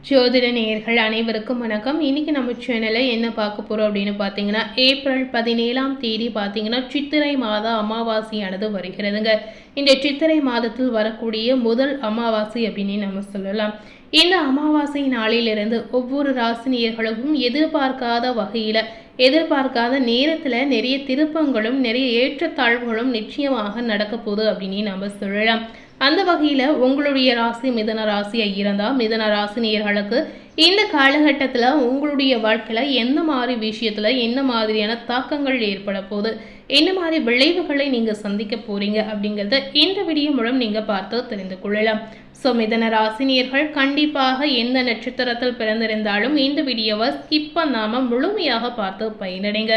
ஜோதிட நேயர்கள் அனைவருக்கும் வணக்கம். இன்னைக்கு நம்ம சேனலில் என்ன பார்க்க போகிறோம் அப்படின்னு பார்த்தீங்கன்னா, ஏப்ரல் 17ஆம் தேதி பார்த்தீங்கன்னா சித்திரை மாத அமாவாசையானது வருகிறதுங்க. இந்த சித்திரை மாதத்தில் வரக்கூடிய முதல் அமாவாசை அப்படின்னு நம்ம சொல்லலாம். இந்த அமாவாசை நாளிலிருந்து ஒவ்வொரு ராசினியர்களுக்கும் எதிர்பார்க்காத வகையில் எதிர்பார்க்காத நேரத்தில் நிறைய திருப்பங்களும் நிறைய ஏற்றத்தாழ்வுகளும் நிச்சயமாக நடக்க போகுது அப்படின்னு நம்ம சொல்லலாம். அந்த வகையில் உங்களுடைய ராசி மிதன ராசியாக இருந்தால் மிதன ராசினியர்களுக்கு இந்த காலகட்டத்தில் உங்களுடைய வாழ்க்கையில் எந்த மாதிரி விஷயத்தில் என்ன மாதிரியான தாக்கங்கள் ஏற்பட போகுது, என்ன மாதிரி விளைவுகளை நீங்கள் சந்திக்க போகிறீங்க அப்படிங்கிறத இந்த வீடியோ மூலம் நீங்கள் பார்த்து தெரிந்து கொள்ளலாம். ஸோ மிதன ராசினியர்கள் கண்டிப்பாக எந்த நட்சத்திரத்தில் பிறந்திருந்தாலும் இந்த வீடியோவை ஸ்கிப் பண்ணாமல் முழுமையாக பார்த்து பயனடைங்க.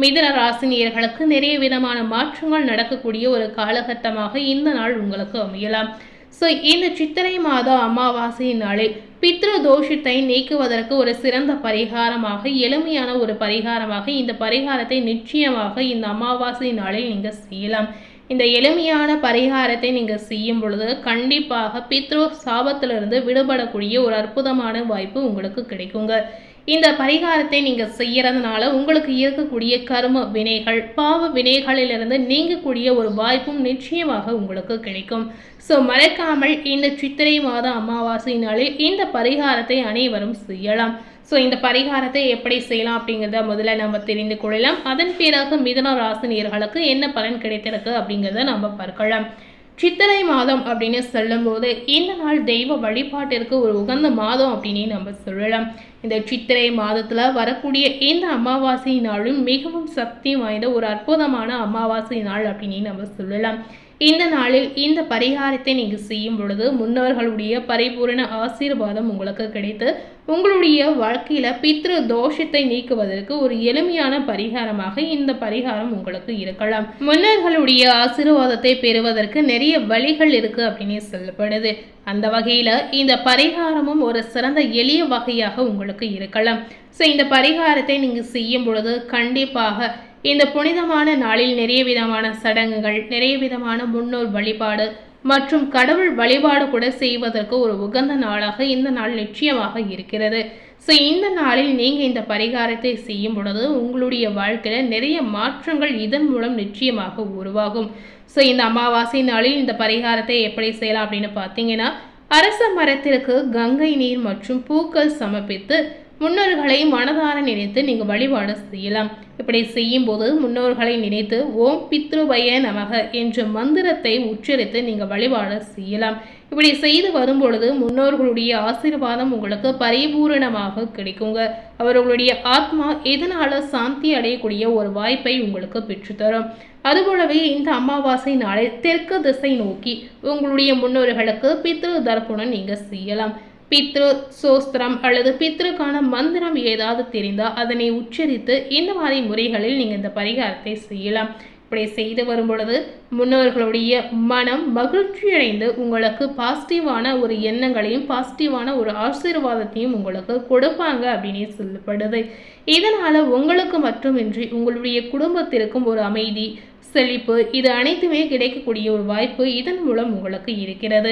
மிதன ராசினியர்களுக்கு நிறைய விதமான மாற்றங்கள் நடக்கக்கூடிய ஒரு காலகட்டமாக இந்த நாள் உங்களுக்கு அமையலாம். ஸோ இந்த சித்திரை மாத அமாவாசை நாளில் பித்ரு தோஷத்தை நீக்குவதற்கு ஒரு சிறந்த பரிகாரமாக, எளிமையான ஒரு பரிகாரமாக இந்த பரிகாரத்தை நிச்சயமாக இந்த அமாவாசை நாளில் நீங்கள் செய்யலாம். இந்த எளிமையான பரிகாரத்தை நீங்கள் செய்யும் பொழுது கண்டிப்பாக பித்ரு சாபத்திலிருந்து விடுபடக்கூடிய ஒரு அற்புதமான வாய்ப்பு உங்களுக்கு கிடைக்குங்க. இந்த பரிகாரத்தை நீங்கள் செய்யறதுனால உங்களுக்கு இருக்கக்கூடிய கர்ம வினைகள், பாவ வினைகளிலிருந்து நீங்கக்கூடிய ஒரு வாய்ப்பும் நிச்சயமாக உங்களுக்கு கிடைக்கும். ஸோ மறக்காமல் இந்த சித்திரை மாத அமாவாசை நாளில் இந்த பரிகாரத்தை அனைவரும் செய்யலாம். ஸோ இந்த பரிகாரத்தை எப்படி செய்யலாம் அப்படிங்கிறத முதல்ல நம்ம தெரிந்து கொள்ளலாம். அதன் பிறகு மிதுன ராசினியர்களுக்கு என்ன பலன் கிடைத்திருக்கு அப்படிங்கிறத நம்ம பார்க்கலாம். சித்திரை மாதம் அப்படின்னு சொல்லும்போது இந்த நாள் தெய்வ வழிபாட்டிற்கு ஒரு உகந்த மாதம் அப்படின்னு நம்ம சொல்லலாம். இந்த சித்திரை மாதத்தில் வரக்கூடிய இந்த அமாவாசை நாளும் மிகவும் சக்தி வாய்ந்த ஒரு அற்புதமான அமாவாசை நாள் அப்படின்னு நம்ம சொல்லலாம். இந்த நாளில் இந்த பரிகாரத்தை நீங்கள் செய்யும் பொழுது முன்னோர்களுடைய பரிபூரண ஆசீர்வாதம் உங்களுக்கு கிடைத்து உங்களுடைய வாழ்க்கையில் பித்ரு தோஷத்தை நீக்குவதற்கு ஒரு எளிமையான பரிகாரமாக இந்த பரிகாரம் உங்களுக்கு இருக்கலாம். முன்னோர்களுடைய ஆசீர்வாதத்தை பெறுவதற்கு நிறைய வழிகள் இருக்கு அப்படின்னு சொல்லப்படுது. அந்த வகையில் இந்த பரிகாரமும் ஒரு சிறந்த எளிய வகையாக உங்களுக்கு இருக்கலாம். ஸோ இந்த பரிகாரத்தை நீங்கள் செய்யும் பொழுது கண்டிப்பாக இந்த புனிதமான நாளில் நிறைய விதமான சடங்குகள், நிறைய விதமான முன்னோர் வழிபாடு மற்றும் கடவுள் வழிபாடு கூட செய்வதற்கு ஒரு உகந்த நாளாக இந்த நாள் நிச்சயமாக இருக்கிறது. ஸோ இந்த நாளில் நீங்கள் இந்த பரிகாரத்தை செய்யும் பொழுது உங்களுடைய வாழ்க்கையில் நிறைய மாற்றங்கள் இதன் மூலம் நிச்சயமாக உருவாகும். ஸோ இந்த அமாவாசை நாளில் இந்த பரிகாரத்தை எப்படி செய்யலாம் அப்படின்னு பார்த்தீங்கன்னா, அரச மரத்திற்கு கங்கை நீர் மற்றும் பூக்கள் சமர்ப்பித்து முன்னோர்களை மனதார நினைத்து நீங்கள் வழிபாடு செய்யலாம். இப்படி செய்யும் போது முன்னோர்களை நினைத்து ஓம் பித்ருபய நமக என்ற மந்திரத்தை உச்சரித்து நீங்கள் வழிபாடு செய்யலாம். இப்படி செய்து வரும்பொழுது முன்னோர்களுடைய ஆசீர்வாதம் உங்களுக்கு பரிபூரணமாக கிடைக்குங்க. அவர்களுடைய ஆத்மா இதனால சாந்தி அடையக்கூடிய ஒரு வாய்ப்பை உங்களுக்கு பெற்றுத்தரும். அதுபோலவே இந்த அமாவாசை நாளில் தெற்கு திசை நோக்கி உங்களுடைய முன்னோர்களுக்கு பித்ரு தர்ப்பணம் நீங்கள் செய்யலாம். பித்ரு சோஸ்திரம் அல்லது பித்ருக்கான மந்திரம் ஏதாவது தெரிந்தால் அதனை உச்சரித்து இந்த மாதிரி முறைகளில் நீங்கள் இந்த பரிகாரத்தை செய்யலாம். இப்படி செய்து வரும் பொழுது முன்னோர்களுடைய மனம் மகிழ்ச்சியடைந்து உங்களுக்கு பாசிட்டிவான ஒரு எண்ணங்களையும் பாசிட்டிவான ஒரு ஆசீர்வாதத்தையும் உங்களுக்கு கொடுப்பாங்க அப்படின்னு சொல்லப்படுது. இதனால் உங்களுக்கு மட்டுமின்றி உங்களுடைய குடும்பத்திற்கும் ஒரு அமைதி, செழிப்பு இது அனைத்துமே கிடைக்கக்கூடிய ஒரு வாய்ப்பு இதன் மூலம் உங்களுக்கு இருக்கிறது.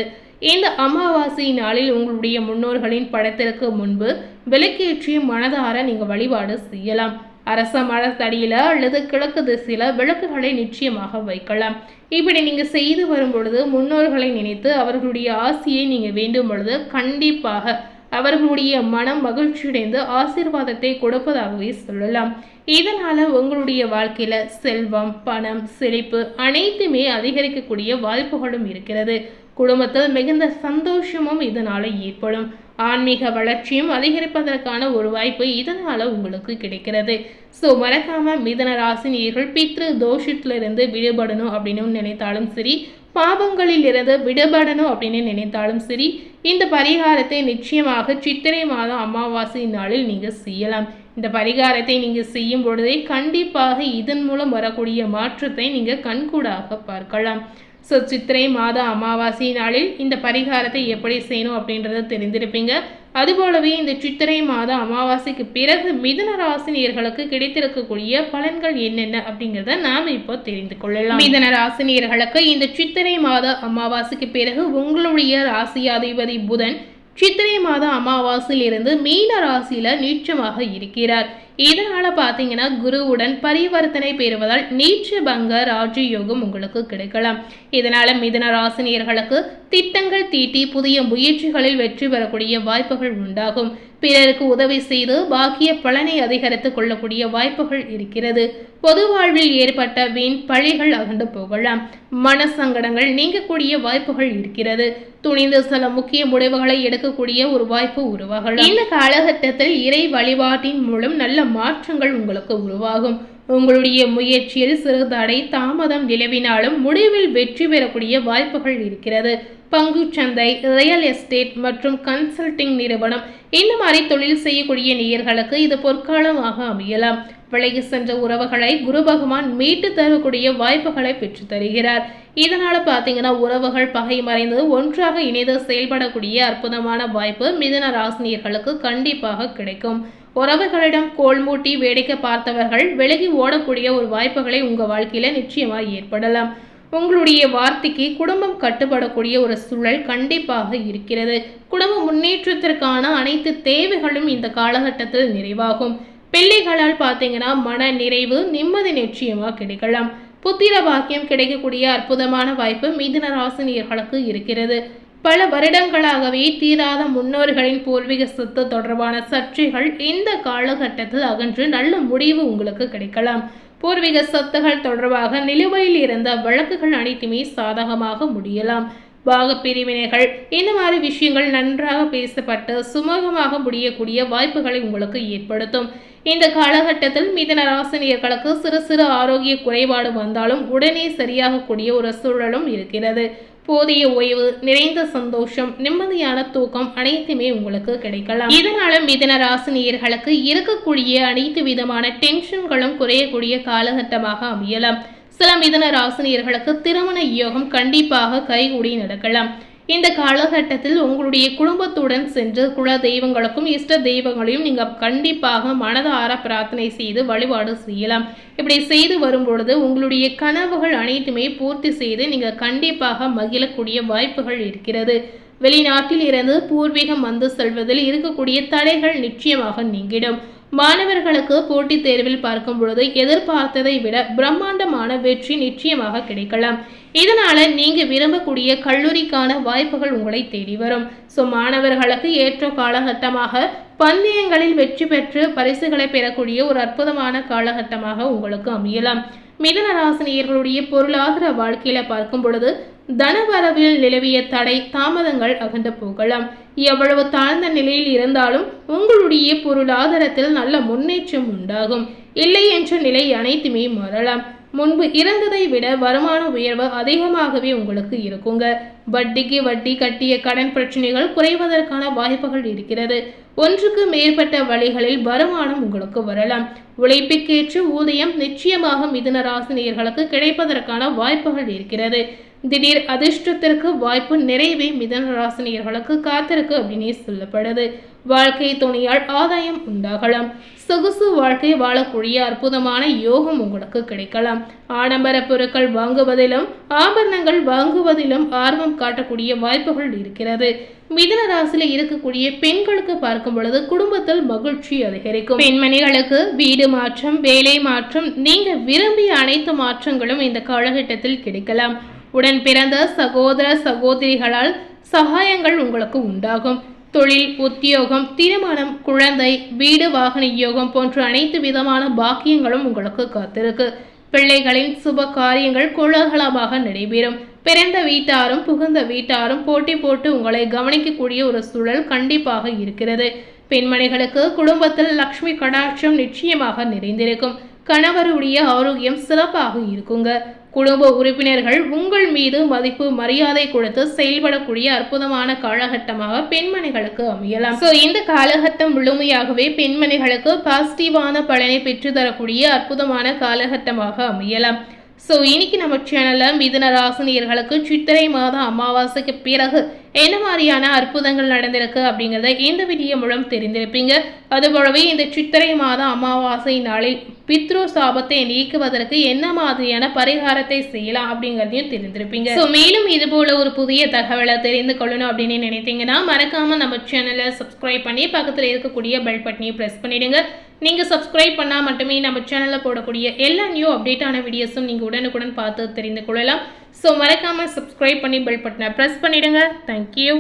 இந்த அமாவாசை நாளில் உங்களுடைய முன்னோர்களின் படத்திற்கு முன்பு விளக்கேற்றி மனதார நீங்கள் வழிபாடு செய்யலாம். அரச மரத்தடியில் அல்லது கிழக்கு திசையில் விளக்குகளை நிச்சயமாக வைக்கலாம். இப்படி நீங்கள் செய்து வரும் பொழுது முன்னோர்களை நினைத்து அவர்களுடைய ஆசையை நீங்கள் வேண்டும் பொழுது கண்டிப்பாக அவர்களுடைய மனம் மகிழ்ச்சியடைந்து ஆசீர்வாதத்தை கொடுப்பதாகவே சொல்லலாம். இதனால் உங்களுடைய வாழ்க்கையில் செல்வம், பணம், செழிப்பு அனைத்துமே அதிகரிக்கக்கூடிய வாய்ப்புகளும் இருக்கிறது. குடும்பத்தில் மிகுந்த சந்தோஷமும் இதனால் ஏற்படும். ஆன்மீக வளர்ச்சியும் அதிகரிப்பதற்கான ஒரு வாய்ப்பு இதனால் உங்களுக்கு கிடைக்கிறது. ஸோ மறக்காமல் மிதன ராசினியர்கள் பித்ரு தோஷத்திலிருந்து விடுபடணும் அப்படின்னு நினைத்தாலும் சரி, பாவங்களில் இருந்து விடுபடணும் அப்படின்னு நினைத்தாலும் சரி, இந்த பரிகாரத்தை நிச்சயமாக சித்திரை மாதம் அமாவாசை நாளில் நீங்கள் செய்யலாம். இந்த பரிகாரத்தை நீங்கள் செய்யும் பொழுதே கண்டிப்பாக இதன் மூலம் வரக்கூடிய மாற்றத்தை நீங்கள் கண்கூடாக பார்க்கலாம். ஸோ சித்திரை மாத அமாவாசை நாளில் இந்த பரிகாரத்தை எப்படி செய்யணும் அப்படின்றத தெரிந்திருப்பீங்க. அதுபோலவே இந்த சித்திரை மாத அமாவாசைக்கு பிறகு மிதுன ராசினியர்களுக்கு கிடைத்திருக்கக்கூடிய பலன்கள் என்னென்ன அப்படிங்கிறத நாம் இப்போ தெரிந்து கொள்ளலாம். மிதுன ராசினியர்களுக்கு இந்த சித்திரை மாத அமாவாசைக்கு பிறகு உங்களுடைய ராசியாதிபதி புதன் சித்திரை மாத அமாவாசையிலிருந்து மீன ராசியில நீச்சமாக இருக்கிறார். இதனால பாத்தீங்கன்னா குருவுடன் பரிவர்த்தனை பெறுவதால் நீச்ச பங்க ராஜயோகம் உங்களுக்கு கிடைக்கலாம். இதனால மிதுன ராசினியர்களுக்கு திட்டங்கள் தீட்டி புதிய முயற்சிகளில் வெற்றி பெறக்கூடிய வாய்ப்புகள் உண்டாகும். பிறருக்கு உதவி செய்து பாக்கிய பலனை அதிகரித்துக் கொள்ளக்கூடிய வாய்ப்புகள் இருக்கிறது. பொது வாழ்வில் ஏற்பட்ட வீண் பழிகள் அகண்டு போகலாம். மனசங்கடங்கள் நீங்கக்கூடிய வாய்ப்புகள் இருக்கிறது. துணிந்து சில முக்கிய முடிவுகளை எடுக்கக்கூடிய ஒரு வாய்ப்பு உருவாகலாம். இந்த காலகட்டத்தில் இறை வழிபாட்டின் மூலம் நல்ல மாற்றங்கள் உங்களுக்கு உருவாகும். உங்களுடைய முயற்சியில் சிறு தடை தாமதம் நிலவினாலும் முடிவில் வெற்றி பெறக்கூடிய வாய்ப்புகள் இருக்கிறது. பங்கு சந்தை, ரியல் எஸ்டேட் மற்றும் கன்சல்டிங் நிறுவனம் இந்த மாதிரி தொழில் செய்யக்கூடிய நேயர்களுக்கு இது பொற்காலமாக அமையலாம். விலகி சென்ற உறவுகளை குரு பகவான் மீட்டு தரக்கூடிய வாய்ப்புகளை பெற்று தருகிறார். இதனால பாத்தீங்கன்னா உறவுகள் பகை மறைந்து ஒன்றாக இணைந்து செயல்படக்கூடிய அற்புதமான வாய்ப்பு மிதுன ராசினியர்களுக்கு கண்டிப்பாக கிடைக்கும். உறவுகளிடம் கோல் மூட்டி வேடிக்கை பார்த்தவர்கள் விலகி ஓடக்கூடிய ஒரு வாய்ப்புகளை உங்க வாழ்க்கையில நிச்சயமா ஏற்படலாம். உங்களுடைய வார்த்தைக்கு குடும்பம் கட்டுப்படக்கூடிய ஒரு சூழல் கண்டிப்பாக இருக்கிறது. குடும்ப முன்னேற்றத்திற்கான அனைத்து தேவைகளும் இந்த காலகட்டத்தில் நிறைவாகும். பிள்ளைகளால் பார்த்தீங்கன்னா மன நிறைவு நிம்மதி நிச்சயமா கிடைக்கலாம். புத்திர பாக்கியம் கிடைக்கக்கூடிய அற்புதமான வாய்ப்பு மிதுன ராசினியர்களுக்கு இருக்கிறது. பல வருடங்களாகவே தீராத முன்னோர்களின் பூர்வீக சொத்து தொடர்பான சர்ச்சைகள் இந்த காலகட்டத்தில் அகன்று நல்ல முடிவு உங்களுக்கு கிடைக்கலாம். பூர்வீக சொத்துகள் தொடர்பாக நிலுவையில் இருந்த வழக்குகள் அனைத்துமே சாதகமாக முடியலாம். பாக பிரிவினைகள் இந்த மாதிரி விஷயங்கள் நன்றாக பேசப்பட்டு சுமூகமாக முடியக்கூடிய வாய்ப்புகளை உங்களுக்கு ஏற்படுத்தும். இந்த காலகட்டத்தில் மிதுன ராசினியர்களுக்கு சிறு சிறு ஆரோக்கிய குறைபாடு வந்தாலும் உடனே சரியாகக்கூடிய ஒரு சூழலும் இருக்கிறது. போதிய ஓய்வு, நிறைந்த சந்தோஷம், நிம்மதியான தூக்கம் அனைத்துமே உங்களுக்கு கிடைக்கலாம். இதனால மிதுன ராசினியர்களுக்கு இருக்கக்கூடிய அனைத்து விதமான டென்ஷன்களும் குறையக்கூடிய காலகட்டமாக அமையலாம். சில மிதுன ராசினியர்களுக்கு திருமண யோகம் கண்டிப்பாக கைகூடி நடக்கலாம். இந்த காலகட்டத்தில் உங்களுடைய குடும்பத்துடன் சென்று குல தெய்வங்களுக்கும் இஷ்ட தெய்வங்களையும் நீங்க கண்டிப்பாக மனதார பிரார்த்தனை செய்து வழிபாடு செய்யலாம். இப்படி செய்து வரும்பொழுது உங்களுடைய கனவுகள் அனைத்துமே பூர்த்தி செய்து நீங்க கண்டிப்பாக மகிழக்கூடிய வாய்ப்புகள் இருக்கிறது. வெளிநாட்டில் இருந்து பூர்வீகம் வந்து செல்வதில் இருக்கக்கூடிய தடைகள் நிச்சயமாக நீங்கிடும். மாணவர்களுக்கு போட்டித் தேர்வில் பார்க்கும் பொழுது எதிர்பார்த்ததை விட பிரம்மாண்டமான வெற்றி நிச்சயமாக கிடைக்கலாம். இதனால நீங்க விரும்பக்கூடிய கல்லூரிக்கான வாய்ப்புகள் உங்களை தேடி வரும். மாணவர்களுக்கு ஏற்ற காலகட்டமாக பந்தயங்களில் வெற்றி பெற்று பரிசுகளை பெறக்கூடிய ஒரு அற்புதமான காலகட்டமாக உங்களுக்கு அமையலாம். மிதுன ராசினியர்களுடைய பொருளாதார வாழ்க்கையில பார்க்கும் பொழுது தனவரவில் நிலவிய தடை தாமதங்கள் அகன்று போகலாம். எவ்வளவு தாழ்ந்த நிலையில் இருந்தாலும் உங்களுடைய பொருளாதாரத்தில் நல்ல முன்னேற்றம் உண்டாகும். இல்லை என்ற நிலை அனைத்துமே மாறலாம். முன்பு இருந்ததை விட வருமான உயர்வு அதிகமாகவே உங்களுக்கு இருக்குங்க. வட்டிக்கு வட்டி கட்டிய கடன் பிரச்சனைகள் குறைவதற்கான வாய்ப்புகள் இருக்கிறது. ஒன்றுக்கு மேற்பட்ட வழிகளில் வருமானம் உங்களுக்கு வரலாம். உழைப்புக்கேற்ற ஊதியம் நிச்சயமாக மிதுன ராசினியர்களுக்கு கிடைப்பதற்கான வாய்ப்புகள் இருக்கிறது. திடீர் அதிர்ஷ்டத்திற்கு வாய்ப்பு நிறைவே மிதுன ராசினியர்களுக்கு காத்திருக்கு அப்படின்னு சொல்லப்படுது. வாழ்க்கை துணையால் ஆதாயம் உண்டாகலாம். சொகுசு வாழ்க்கை வாழக்கூடிய அற்புதமான யோகம் உங்களுக்கு கிடைக்கலாம். ஆடம்பர பொருட்கள் வாங்குவதிலும் ஆபரணங்கள் வாங்குவதிலும் ஆர்வம் காட்டக்கூடிய வாய்ப்புகள் இருக்கிறது. மிதுன ராசியில இருக்கக்கூடிய பெண்களுக்கு பார்க்கும் பொழுது குடும்பத்தில் மகிழ்ச்சி அதிகரிக்கும். பெண்மணிகளுக்கு வீடு மாற்றம், வேலை மாற்றம், நீங்க விரும்பிய அனைத்து மாற்றங்களும் இந்த காலகட்டத்தில் கிடைக்கலாம். உடன் பிறந்த சகோதர சகோதரிகளால் சகாயங்கள் உங்களுக்கு உண்டாகும். தொழில், உத்தியோகம், திருமணம், குழந்தை, வீடு, வாகன யோகம் போன்ற அனைத்து விதமான பாக்கியங்களும் உங்களுக்கு காத்திருக்கு. பிள்ளைகளின் சுப காரியங்கள் கோலாகலமாக நடைபெறும். பிறந்த வீட்டாரும் புகுந்த வீட்டாரும் போட்டி போட்டு உங்களை கவனிக்கக்கூடிய ஒரு சூழல் கண்டிப்பாக இருக்கிறது. பெண்மணிகளுக்கு குடும்பத்தில் லக்ஷ்மி கடாட்சம் நிச்சயமாக நிறைந்திருக்கும். கணவருடைய ஆரோக்கியம் சிறப்பாக இருக்குங்க. குடும்ப உறுப்பினர்கள் உங்கள் மீது மதிப்பு மரியாதை கொடுத்து செயல்படக்கூடிய அற்புதமான காலகட்டமாக பெண்மணிகளுக்கு அமையலாம். இந்த காலகட்டம் முழுமையாகவே பெண்மணிகளுக்கு பாசிட்டிவான பலனை பெற்று தரக்கூடிய அற்புதமான காலகட்டமாக அமையலாம். இன்னைக்கு நம்ம சேனல்ல மிதுன ராசினியர்களுக்கு சித்திரை மாத அமாவாசைக்கு பிறகு என்ன மாதிரியான அற்புதங்கள் நடந்திருக்கு அப்படிங்கிறத இந்த வீடியோ மூலம் தெரிந்திருப்பீங்க. அதுபோலவே இந்த சித்திரை மாத அமாவாசை நாளில் பித்ரு சாபத்தை நீக்குவதற்கு என்ன மாதிரியான பரிகாரத்தை செய்யலாம் அப்படிங்கிறதையும் தெரிந்திருப்பீங்க. மேலும் இது போல ஒரு புதிய தகவலை தெரிந்து கொள்ளணும் அப்படின்னு நினைத்தீங்கன்னா மறக்காம நம்ம சேனலை சப்ஸ்கிரைப் பண்ணி பக்கத்தில் இருக்கக்கூடிய பெல் பட்டனையும் பிரஸ் பண்ணிடுங்க. நீங்க சப்ஸ்கிரைப் பண்ணா மட்டுமே நம்ம சேனல்ல போடக்கூடிய எல்லா நியூ அப்டேட்டான வீடியோஸும் நீங்க உடனுக்குடன் பார்த்து தெரிந்து கொள்ளலாம். மறக்காம சப்ஸ்கிரைப் பண்ணி பெல் பட்டனை பிரஸ் பண்ணிடுங்க. தேங்க்யூ.